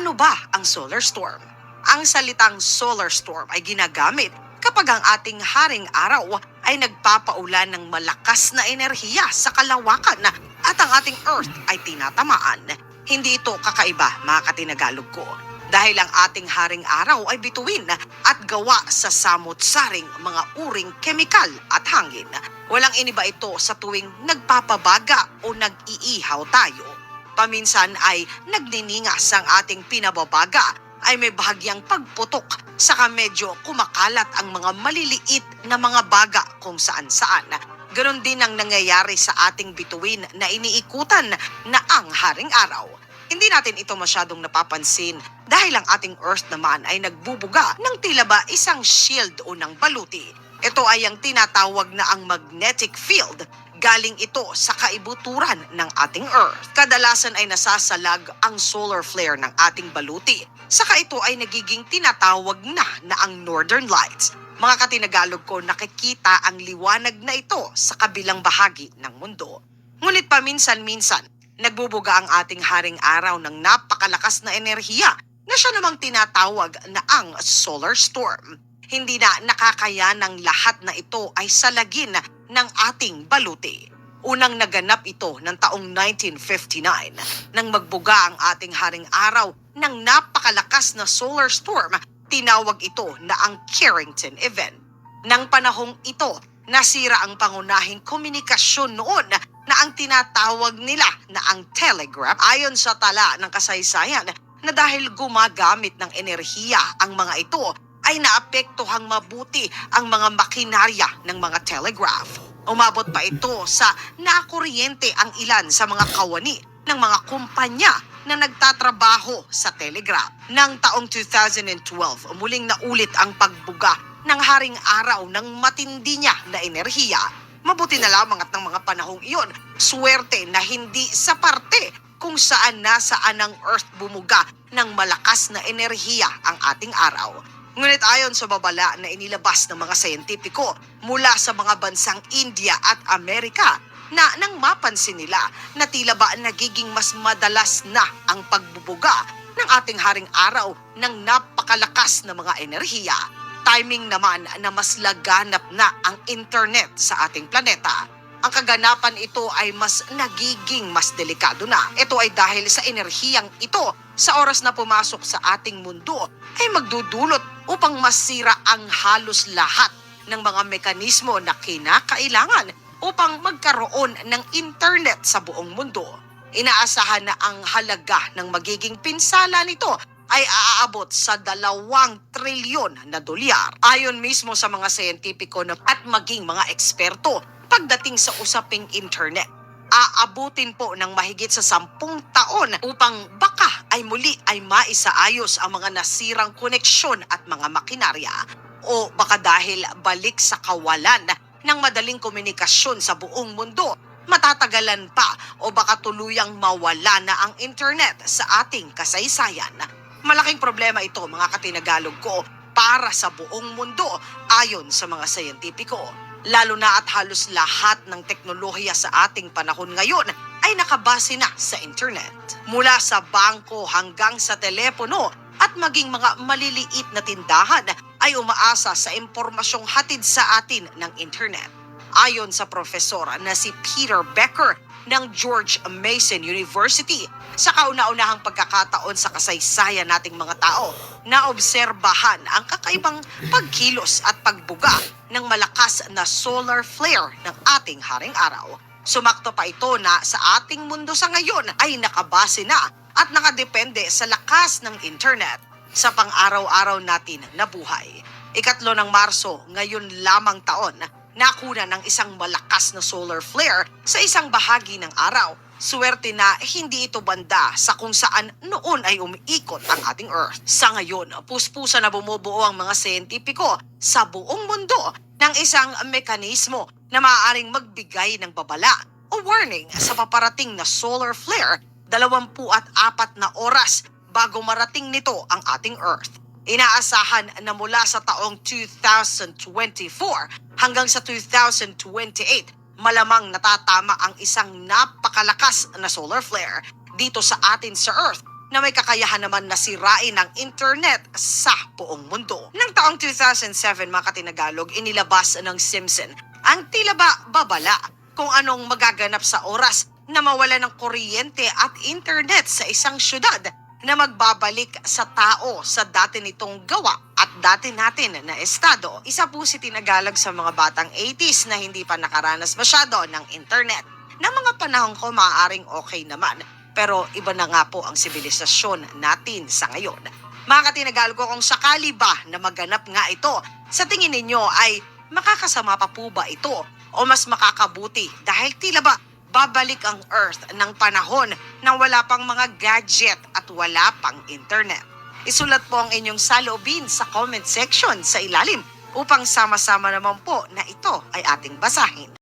Ano ba ang solar storm? Ang salitang solar storm ay ginagamit kapag ang ating haring araw ay nagpapaulan ng malakas na enerhiya sa kalawakan at ang ating Earth ay tinatamaan. Hindi ito kakaiba, mga katinagalog ko. Dahil ang ating haring araw ay bituin at gawa sa samot-saring mga uring kemikal at hangin. Walang iniba ito sa tuwing nagpapabaga o nag-iihaw tayo. Paminsan ay nagniningas ang ating pinababaga ay may bahagyang pagputok saka medyo kumakalat ang mga maliliit na mga baga kung saan-saan. Ganon din ang nangyayari sa ating bituin na iniikutan na ang haring araw. Hindi natin ito masyadong napapansin dahil ang ating Earth naman ay nagbubuga ng tila ba isang shield o ng baluti. Ito ay ang tinatawag na ang magnetic field. Galing ito sa kaibuturan ng ating Earth. Kadalasan ay nasasalag ang solar flare ng ating baluti. Saka ito ay nagiging tinatawag na ang Northern Lights. Mga katinagalog ko, nakikita ang liwanag na ito sa kabilang bahagi ng mundo. Ngunit paminsan-minsan, nagbubuga ang ating haring araw ng napakalakas na enerhiya na siya namang tinatawag na ang solar storm. Hindi na nakakaya ng lahat na ito ay salagin ng ating baluti. Unang naganap ito ng taong 1959 nang magbuga ang ating haring araw ng napakalakas na solar storm. Tinawag ito na ang Carrington Event. Nang panahong ito, nasira ang pangunahing komunikasyon noon na ang tinatawag nila na ang telegraph. Ayon sa tala ng kasaysayan na dahil gumagamit ng enerhiya ang mga ito, ay naapektuhang mabuti ang mga makinarya ng mga telegraph. Umabot pa ito sa nakuryente ang ilan sa mga kawani ng mga kumpanya na nagtatrabaho sa telegraph. Nang taong 2012, muling naulit ang pagbuga ng haring araw ng matindi niya na enerhiya. Mabuti na lamang at ng mga panahong iyon, swerte na hindi sa parte kung saan nasaan ang Earth bumuga ng malakas na enerhiya ang ating araw. Ngunit ayon sa babala na inilabas ng mga siyentipiko mula sa mga bansang India at Amerika, na nang mapansin nila na tila ba nagiging mas madalas na ang pagbubuga ng ating haring araw ng napakalakas na mga enerhiya. Timing naman na mas laganap na ang internet sa ating planeta. Ang kaganapan ito ay nagiging mas delikado na. Ito ay dahil sa enerhiyang ito sa oras na pumasok sa ating mundo ay magdudulot upang masira ang halos lahat ng mga mekanismo na kinakailangan upang magkaroon ng internet sa buong mundo. Inaasahan na ang halaga ng magiging pinsala nito ay aabot sa 2 trilyon na dolyar. Ayon mismo sa mga siyentipiko at maging mga eksperto pagdating sa usaping internet, aabutin po ng mahigit sa 10 taon upang baka ay muli ay maisaayos ang mga nasirang koneksyon at mga makinarya. O baka dahil balik sa kawalan ng madaling komunikasyon sa buong mundo, matatagalan pa o baka tuluyang mawala na ang internet sa ating kasaysayan. Malaking problema ito, mga katinagalog ko, para sa buong mundo ayon sa mga siyentipiko. Lalo na at halos lahat ng teknolohiya sa ating panahon ngayon ay nakabase na sa internet. Mula sa bangko hanggang sa telepono at maging mga maliliit na tindahan ay umaasa sa impormasyong hatid sa atin ng internet. Ayon sa profesor na si Peter Becker ng George Mason University, sa kauna-unahang pagkakataon sa kasaysayan nating mga tao, naobserbahan ang kakaibang pagkilos at pagbuga ng malakas na solar flare ng ating haring araw. Sumakto pa ito na sa ating mundo sa ngayon ay nakabase na at nakadepende sa lakas ng internet sa pang-araw-araw natin na buhay. 3 ng Marso, ngayon lamang taon, nakuna ng isang malakas na solar flare sa isang bahagi ng araw. Swerte na hindi ito banda sa kung saan noon ay umiikot ang ating Earth. Sa ngayon, puspusa na bumubuo ang mga siyentipiko sa buong mundo ng isang mekanismo na maaaring magbigay ng babala o warning sa paparating na solar flare 24 na oras bago marating nito ang ating Earth. Inaasahan na mula sa taong 2024 hanggang sa 2028, malamang natatama ang isang napakalakas na solar flare dito sa atin sa Earth na may kakayahan naman na sirain ang internet sa buong mundo. Nang taong 2007 mga katinagalog, inilabas ng Simpson ang tila ba babala kung anong magaganap sa oras na mawala ng kuryente at internet sa isang syudad na magbabalik sa tao sa dati nitong gawa at dati natin na estado. Isa po si tinagalag sa mga batang 80s na hindi pa nakaranas masyado ng internet. Na mga panahon ko maaaring okay naman, pero iba na nga po ang sibilisasyon natin sa ngayon. Mga katinagalog ko, kung sakali ba na maganap nga ito, sa tingin ninyo ay makakasama pa po ba ito o mas makakabuti dahil tila ba babalik ang Earth ng panahon nang wala pang mga gadget at wala pang internet? Isulat po ang inyong saloobin sa comment section sa ilalim upang sama-sama naman po na ito ay ating basahin.